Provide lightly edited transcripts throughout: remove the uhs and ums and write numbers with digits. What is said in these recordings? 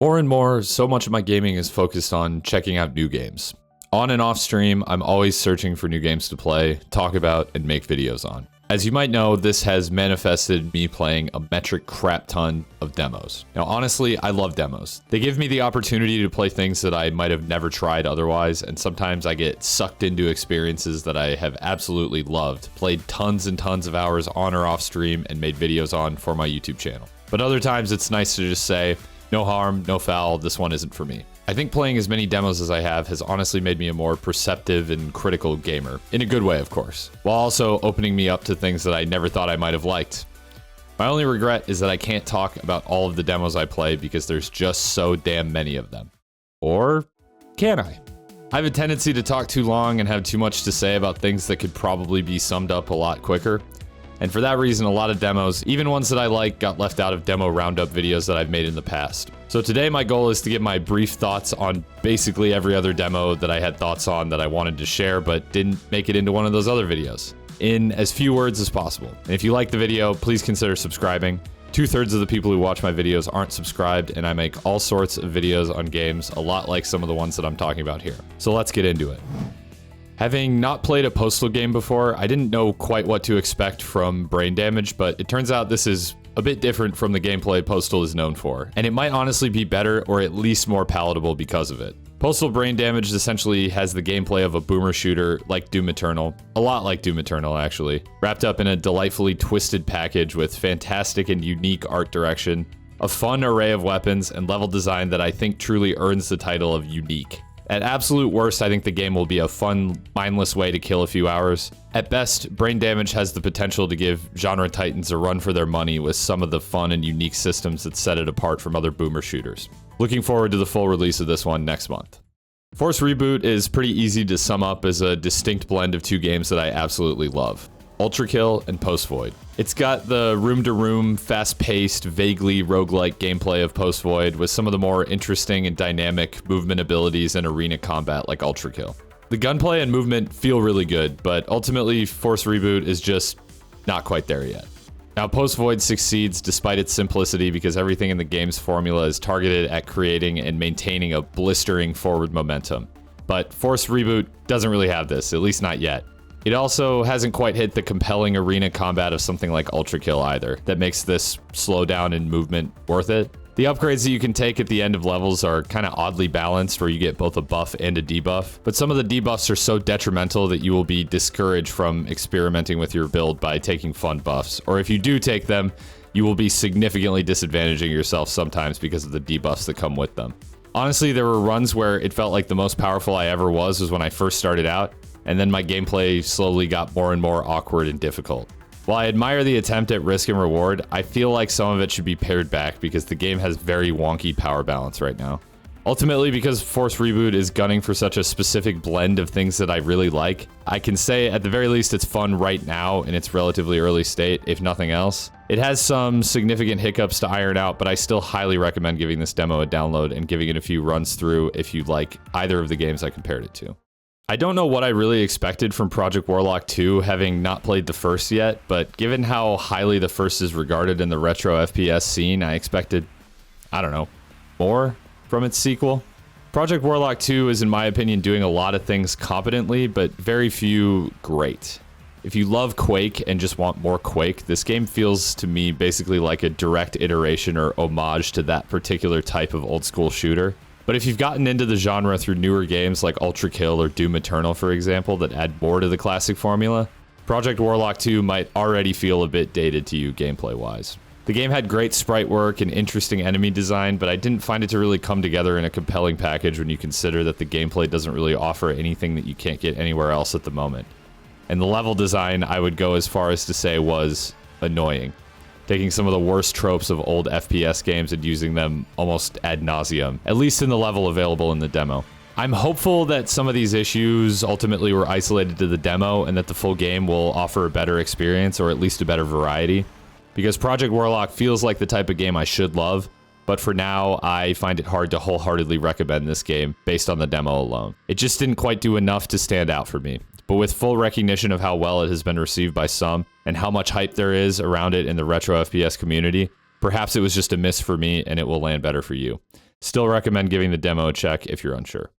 More and more, so much of my gaming is focused on checking out new games. On and off stream, I'm always searching for new games to play, talk about, and make videos on. As you might know, this has manifested me playing a metric crap ton of demos. Now, honestly, I love demos. They give me the opportunity to play things that I might have never tried otherwise, and sometimes I get sucked into experiences that I have absolutely loved, played tons and tons of hours on or off stream, and made videos on for my YouTube channel. But other times it's nice to just say, no harm, no foul, this one isn't for me. I think playing as many demos as I have has honestly made me a more perceptive and critical gamer. In a good way, of course, while also opening me up to things that I never thought I might have liked. My only regret is that I can't talk about all of the demos I play because there's just so damn many of them. Or can I? I have a tendency to talk too long and have too much to say about things that could probably be summed up a lot quicker. And for that reason, a lot of demos, even ones that I like, got left out of demo roundup videos that I've made in the past. So today my goal is to give my brief thoughts on basically every other demo that I had thoughts on that I wanted to share but didn't make it into one of those other videos, in as few words as possible. And if you like the video, please consider subscribing. 2/3 of the people who watch my videos aren't subscribed, and I make all sorts of videos on games, a lot like some of the ones that I'm talking about here. So let's get into it. Having not played a Postal game before, I didn't know quite what to expect from Brain Damage, but it turns out this is a bit different from the gameplay Postal is known for, and it might honestly be better or at least more palatable because of it. Postal Brain Damage essentially has the gameplay of a boomer shooter like Doom Eternal, a lot like Doom Eternal actually, wrapped up in a delightfully twisted package with fantastic and unique art direction, a fun array of weapons, and level design that I think truly earns the title of unique. At absolute worst, I think the game will be a fun, mindless way to kill a few hours. At best, Brain Damage has the potential to give genre titans a run for their money with some of the fun and unique systems that set it apart from other boomer shooters. Looking forward to the full release of this one next month. Force Reboot is pretty easy to sum up as a distinct blend of two games that I absolutely love. Ultra Kill and Post Void. It's got the room-to-room, fast-paced, vaguely roguelike gameplay of Post Void with some of the more interesting and dynamic movement abilities and arena combat like Ultra Kill. The gunplay and movement feel really good, but ultimately Force Reboot is just not quite there yet. Now, Post Void succeeds despite its simplicity because everything in the game's formula is targeted at creating and maintaining a blistering forward momentum. But Force Reboot doesn't really have this, at least not yet. It also hasn't quite hit the compelling arena combat of something like Ultra Kill either, that makes this slowdown in movement worth it. The upgrades that you can take at the end of levels are kind of oddly balanced, where you get both a buff and a debuff, but some of the debuffs are so detrimental that you will be discouraged from experimenting with your build by taking fun buffs, or if you do take them, you will be significantly disadvantaging yourself sometimes because of the debuffs that come with them. Honestly, there were runs where it felt like the most powerful I ever was when I first started out, and then my gameplay slowly got more and more awkward and difficult. While I admire the attempt at risk and reward, I feel like some of it should be pared back because the game has very wonky power balance right now. Ultimately, because Force Reboot is gunning for such a specific blend of things that I really like, I can say at the very least it's fun right now in its relatively early state, if nothing else. It has some significant hiccups to iron out, but I still highly recommend giving this demo a download and giving it a few runs through if you like either of the games I compared it to. I don't know what I really expected from Project Warlock 2, having not played the first yet, but given how highly the first is regarded in the retro FPS scene, I expected, I don't know, more from its sequel. Project Warlock 2 is, in my opinion, doing a lot of things competently, but very few great. If you love Quake and just want more Quake, this game feels to me basically like a direct iteration or homage to that particular type of old school shooter. But if you've gotten into the genre through newer games like Ultra Kill or Doom Eternal, for example, that add more to the classic formula, Project Warlock 2 might already feel a bit dated to you gameplay-wise. The game had great sprite work and interesting enemy design, but I didn't find it to really come together in a compelling package when you consider that the gameplay doesn't really offer anything that you can't get anywhere else at the moment. And the level design, I would go as far as to say, was annoying, taking some of the worst tropes of old FPS games and using them almost ad nauseum, at least in the level available in the demo. I'm hopeful that some of these issues ultimately were isolated to the demo and that the full game will offer a better experience or at least a better variety, because Project Warlock feels like the type of game I should love, but for now, I find it hard to wholeheartedly recommend this game based on the demo alone. It just didn't quite do enough to stand out for me. But with full recognition of how well it has been received by some and how much hype there is around it in the retro FPS community, perhaps it was just a miss for me and it will land better for you. Still recommend giving the demo a check if you're unsure.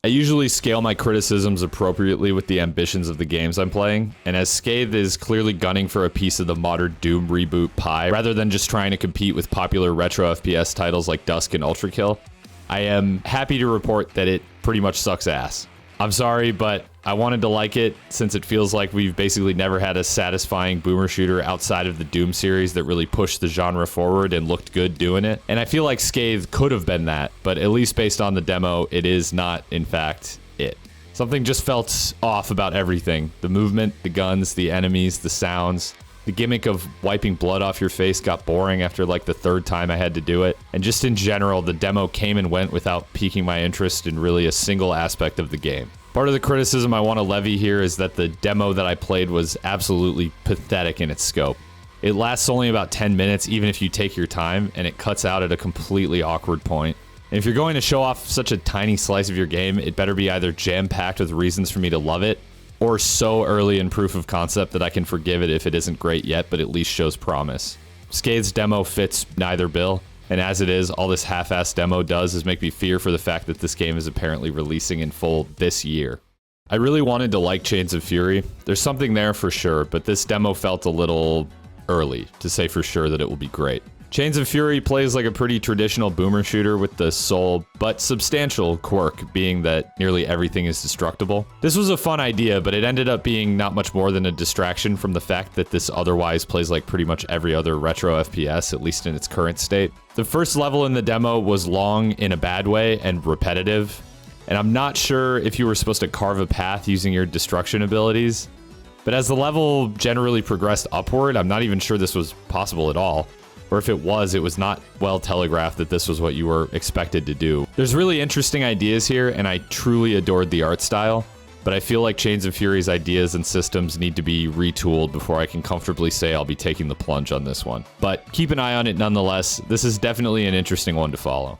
I usually scale my criticisms appropriately with the ambitions of the games I'm playing, and as Scathe is clearly gunning for a piece of the modern Doom reboot pie, rather than just trying to compete with popular retro FPS titles like Dusk and Ultrakill, I am happy to report that it pretty much sucks ass. I'm sorry, but I wanted to like it since it feels like we've basically never had a satisfying boomer shooter outside of the Doom series that really pushed the genre forward and looked good doing it. And I feel like Scathe could have been that, but at least based on the demo, it is not, in fact, it. Something just felt off about everything. The movement, the guns, the enemies, the sounds. The gimmick of wiping blood off your face got boring after like the third time I had to do it. And just in general, the demo came and went without piquing my interest in really a single aspect of the game. Part of the criticism I want to levy here is that the demo that I played was absolutely pathetic in its scope. It lasts only about 10 minutes even if you take your time, and it cuts out at a completely awkward point. And if you're going to show off such a tiny slice of your game, it better be either jam-packed with reasons for me to love it, or so early in proof of concept that I can forgive it if it isn't great yet, but at least shows promise. Scathe's demo fits neither bill, and as it is, all this half-assed demo does is make me fear for the fact that this game is apparently releasing in full this year. I really wanted to like Chains of Fury. There's something there for sure, but this demo felt a little early to say for sure that it will be great. Chains of Fury plays like a pretty traditional boomer shooter with the sole but substantial quirk being that nearly everything is destructible. This was a fun idea, but it ended up being not much more than a distraction from the fact that this otherwise plays like pretty much every other retro FPS, at least in its current state. The first level in the demo was long in a bad way and repetitive, and I'm not sure if you were supposed to carve a path using your destruction abilities, but as the level generally progressed upward, I'm not even sure this was possible at all. Or if it was not well telegraphed that this was what you were expected to do. There's really interesting ideas here, and I truly adored the art style, but I feel like Chains of Fury's ideas and systems need to be retooled before I can comfortably say I'll be taking the plunge on this one. But keep an eye on it nonetheless. This is definitely an interesting one to follow.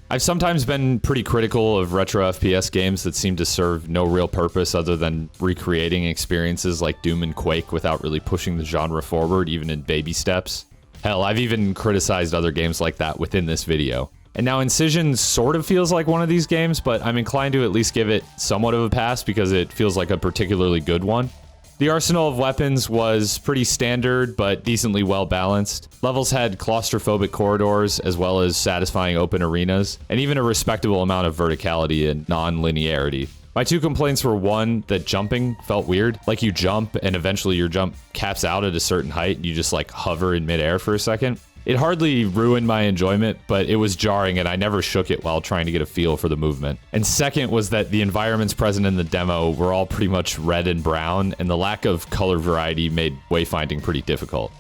I've sometimes been pretty critical of retro FPS games that seem to serve no real purpose other than recreating experiences like Doom and Quake without really pushing the genre forward, even in baby steps. Hell, I've even criticized other games like that within this video. And now Incision sort of feels like one of these games, but I'm inclined to at least give it somewhat of a pass because it feels like a particularly good one. The arsenal of weapons was pretty standard, but decently well balanced. Levels had claustrophobic corridors, as well as satisfying open arenas, and even a respectable amount of verticality and non-linearity. My two complaints were one, that jumping felt weird. Like you jump and eventually your jump caps out at a certain height and you just like hover in midair for a second. It hardly ruined my enjoyment, but it was jarring and I never shook it while trying to get a feel for the movement. And second was that the environments present in the demo were all pretty much red and brown, and the lack of color variety made wayfinding pretty difficult.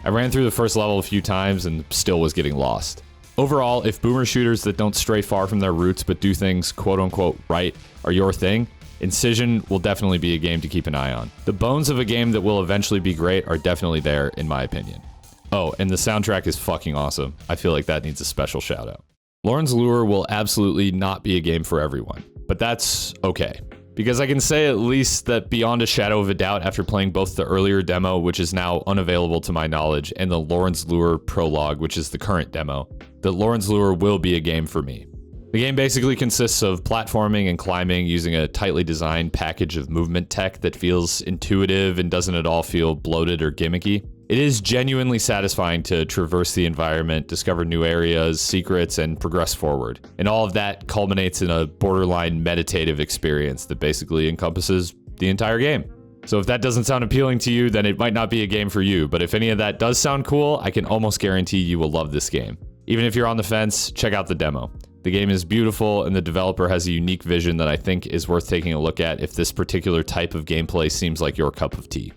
I ran through the first level a few times and still was getting lost. Overall, if boomer shooters that don't stray far from their roots but do things quote-unquote right are your thing, Incision will definitely be a game to keep an eye on. The bones of a game that will eventually be great are definitely there, in my opinion. Oh, and the soundtrack is fucking awesome. I feel like that needs a special shout out. Lorn's Lure will absolutely not be a game for everyone, but that's okay. Because I can say at least that beyond a shadow of a doubt after playing both the earlier demo, which is now unavailable to my knowledge, and the Lorn's Lure prologue, which is the current demo, that Lorn's Lure will be a game for me. The game basically consists of platforming and climbing using a tightly designed package of movement tech that feels intuitive and doesn't at all feel bloated or gimmicky. It is genuinely satisfying to traverse the environment, discover new areas, secrets, and progress forward. And all of that culminates in a borderline meditative experience that basically encompasses the entire game. So if that doesn't sound appealing to you, then it might not be a game for you. But if any of that does sound cool, I can almost guarantee you will love this game. Even if you're on the fence, check out the demo. The game is beautiful, and the developer has a unique vision that I think is worth taking a look at if this particular type of gameplay seems like your cup of tea.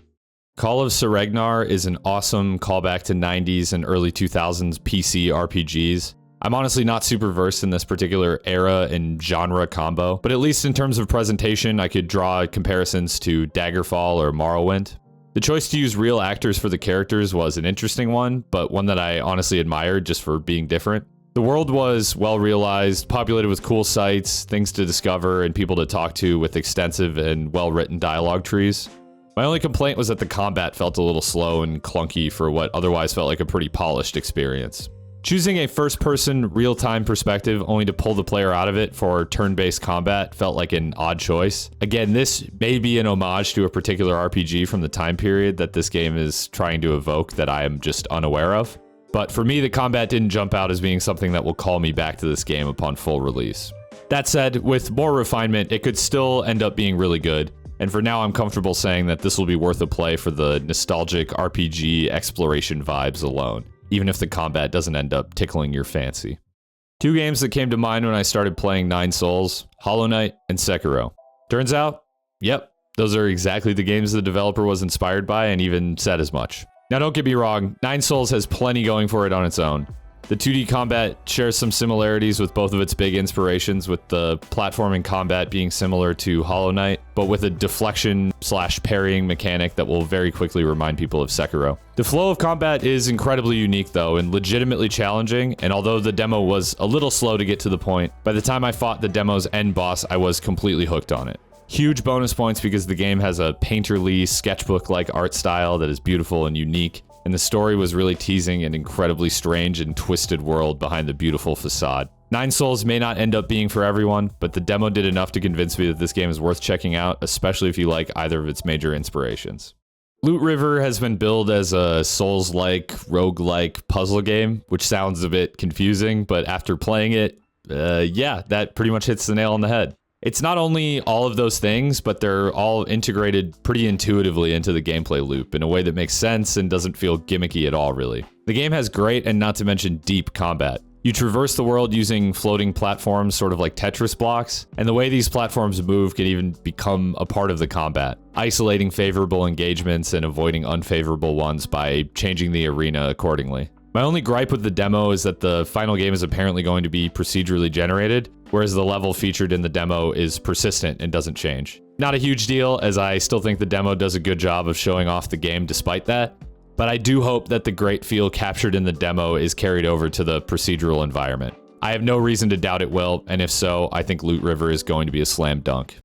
Call of Saregnar is an awesome callback to 90s and early 2000s PC RPGs. I'm honestly not super versed in this particular era and genre combo, but at least in terms of presentation, I could draw comparisons to Daggerfall or Morrowind. The choice to use real actors for the characters was an interesting one, but one that I honestly admired just for being different. The world was well realized, populated with cool sights, things to discover, and people to talk to with extensive and well-written dialogue trees. My only complaint was that the combat felt a little slow and clunky for what otherwise felt like a pretty polished experience. Choosing a first-person, real-time perspective only to pull the player out of it for turn-based combat felt like an odd choice. Again, this may be an homage to a particular RPG from the time period that this game is trying to evoke that I am just unaware of. But for me, the combat didn't jump out as being something that will call me back to this game upon full release. That said, with more refinement, it could still end up being really good. And for now, I'm comfortable saying that this will be worth a play for the nostalgic RPG exploration vibes alone, even if the combat doesn't end up tickling your fancy. 2 games that came to mind when I started playing Nine Souls, Hollow Knight and Sekiro. Turns out, yep, those are exactly the games the developer was inspired by and even said as much. Now don't get me wrong, Nine Souls has plenty going for it on its own. The 2D combat shares some similarities with both of its big inspirations, with the platforming combat being similar to Hollow Knight, but with a deflection/parrying mechanic that will very quickly remind people of Sekiro. The flow of combat is incredibly unique though, and legitimately challenging, and although the demo was a little slow to get to the point, by the time I fought the demo's end boss, I was completely hooked on it. Huge bonus points because the game has a painterly, sketchbook-like art style that is beautiful and unique, and the story was really teasing an incredibly strange and twisted world behind the beautiful facade. Nine Souls may not end up being for everyone, but the demo did enough to convince me that this game is worth checking out, especially if you like either of its major inspirations. Loot River has been billed as a Souls-like, rogue-like puzzle game, which sounds a bit confusing, but after playing it, yeah, that pretty much hits the nail on the head. It's not only all of those things, but they're all integrated pretty intuitively into the gameplay loop in a way that makes sense and doesn't feel gimmicky at all, really. The game has great and not to mention deep combat. You traverse the world using floating platforms, sort of like Tetris blocks, and the way these platforms move can even become a part of the combat, isolating favorable engagements and avoiding unfavorable ones by changing the arena accordingly. My only gripe with the demo is that the final game is apparently going to be procedurally generated, whereas the level featured in the demo is persistent and doesn't change. Not a huge deal, as I still think the demo does a good job of showing off the game despite that, but I do hope that the great feel captured in the demo is carried over to the procedural environment. I have no reason to doubt it will, and if so, I think Loot River is going to be a slam dunk.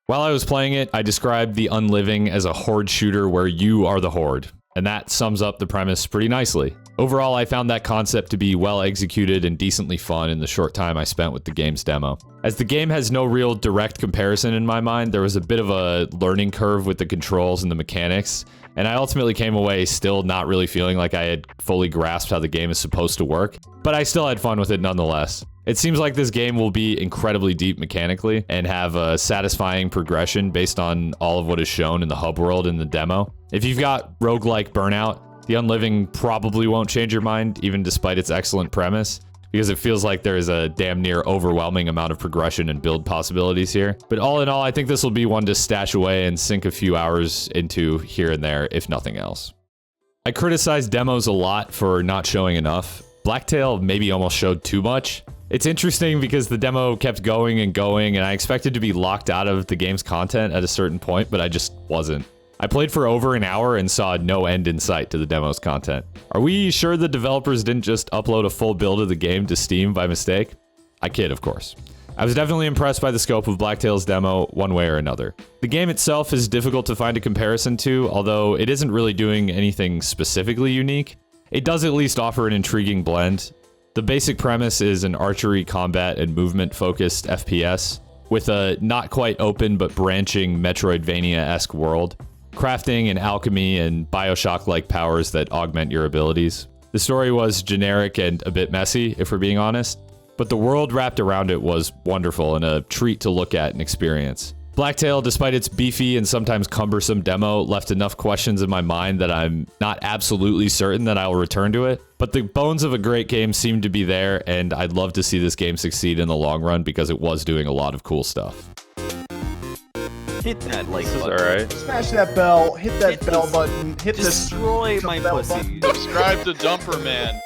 While I was playing it, I described the Unliving as a horde shooter where you are the horde, and that sums up the premise pretty nicely. Overall, I found that concept to be well executed and decently fun in the short time I spent with the game's demo. As the game has no real direct comparison in my mind, there was a bit of a learning curve with the controls and the mechanics, and I ultimately came away still not really feeling like I had fully grasped how the game is supposed to work, but I still had fun with it nonetheless. It seems like this game will be incredibly deep mechanically and have a satisfying progression based on all of what is shown in the hub world in the demo. If you've got roguelike Burnout, the Unliving probably won't change your mind, even despite its excellent premise, because it feels like there is a damn near overwhelming amount of progression and build possibilities here. But all in all, I think this will be one to stash away and sink a few hours into here and there, if nothing else. I criticize demos a lot for not showing enough. Blacktail maybe almost showed too much. It's interesting because the demo kept going, and I expected to be locked out of the game's content at a certain point, but I just wasn't. I played for over an hour and saw no end in sight to the demo's content. Are we sure the developers didn't just upload a full build of the game to Steam by mistake? I kid, of course. I was definitely impressed by the scope of Blacktail's demo one way or another. The game itself is difficult to find a comparison to, although it isn't really doing anything specifically unique. It does at least offer an intriguing blend. The basic premise is an archery, combat, and movement-focused FPS, with a not quite open but branching Metroidvania-esque world. Crafting and alchemy and Bioshock-like powers that augment your abilities. The story was generic and a bit messy, if we're being honest, but the world wrapped around it was wonderful and a treat to look at and experience. Blacktail, despite its beefy and sometimes cumbersome demo, left enough questions in my mind that I'm not absolutely certain that I will return to it, but the bones of a great game seem to be there, and I'd love to see this game succeed in the long run because it was doing a lot of cool stuff. Hit that like This is button. alright. Smash that bell, hit that bell button, hit Destroy this my bell pussy. button. Subscribe to Dumper Man.